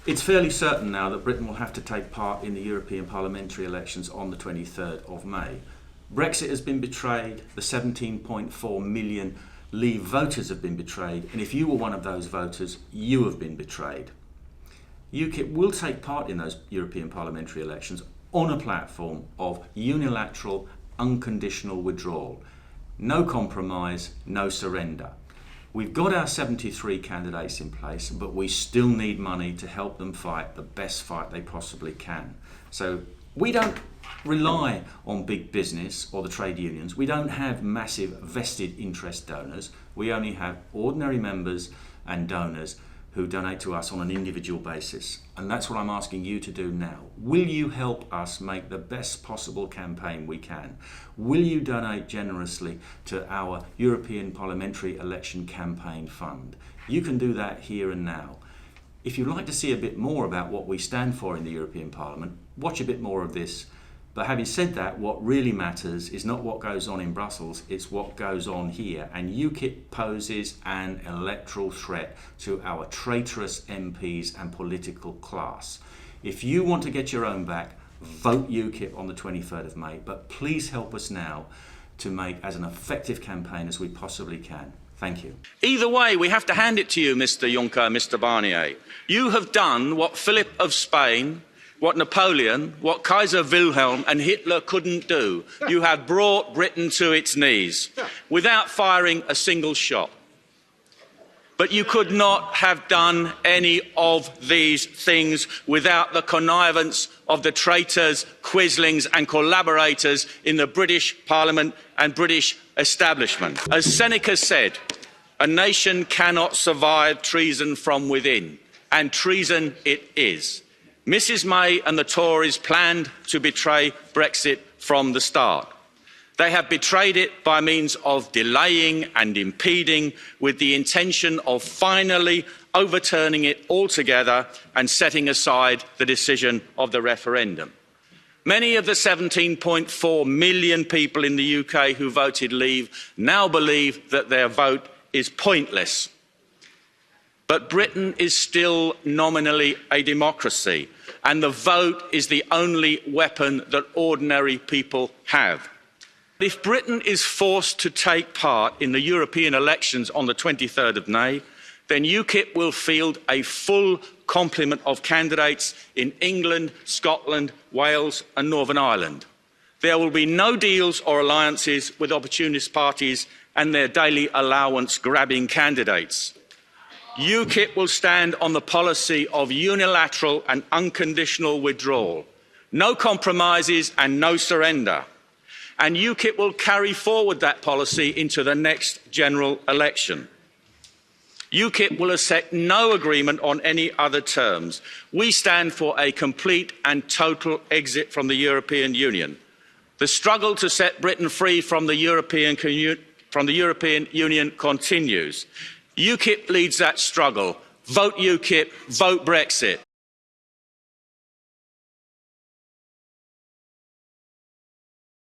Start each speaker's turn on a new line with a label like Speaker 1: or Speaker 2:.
Speaker 1: It's fairly certain now that Britain will have to take part in the European parliamentary elections on the 23rd of May. Brexit has been betrayed, the 17.4 million Leave voters have been betrayed, and if you were one of those voters, you have been betrayed. UKIP will take part in those European parliamentary elections on a platform of unilateral, unconditional withdrawal. No compromise, no surrender. We've got our 73 candidates in place, but we still need money to help them fight the best fight they possibly can. So we don't rely on big business or the trade unions. We don't have massive vested interest donors. We only have ordinary members and donors who donate to us on an individual basis. And that's what I'm asking you to do now. Will you help us make the best possible campaign we can? Will you donate generously to our European Parliamentary Election Campaign Fund? You can do that here and now. If you'd like to see a bit more about what we stand for in the European Parliament, watch a bit more of this. But having said that, what really matters is not what goes on in Brussels, it's what goes on here. And UKIP poses an electoral threat to our traitorous MPs and political class. If you want to get your own back, vote UKIP on the 23rd of May. But please help us now to make as an effective campaign as we possibly can. Thank you.
Speaker 2: Either way, we have to hand it to you, Mr. Juncker, Mr. Barnier. You have done what Philip of Spain, what Napoleon, what Kaiser Wilhelm and Hitler couldn't do. You have brought Britain to its knees without firing a single shot. But you could not have done any of these things without the connivance of the traitors, quislings and collaborators in the British Parliament and British establishment. As Seneca said, a nation cannot survive treason from within, and treason it is. Mrs May and the Tories planned to betray Brexit from the start. They have betrayed it by means of delaying and impeding, with the intention of finally overturning it altogether and setting aside the decision of the referendum. Many of the 17.4 million people in the UK who voted Leave now believe that their vote is pointless. But Britain is still nominally a democracy, and the vote is the only weapon that ordinary people have. If Britain is forced to take part in the European elections on the 23rd of May, then UKIP will field a full complement of candidates in England, Scotland, Wales and Northern Ireland. There will be no deals or alliances with opportunist parties and their daily allowance-grabbing candidates. UKIP will stand on the policy of unilateral and unconditional withdrawal, no compromises and no surrender. And UKIP will carry forward that policy into the next general election. UKIP will accept no agreement on any other terms. We stand for a complete and total exit from the European Union. The struggle to set Britain free from the European Union continues. UKIP leads that struggle. Vote UKIP, vote Brexit.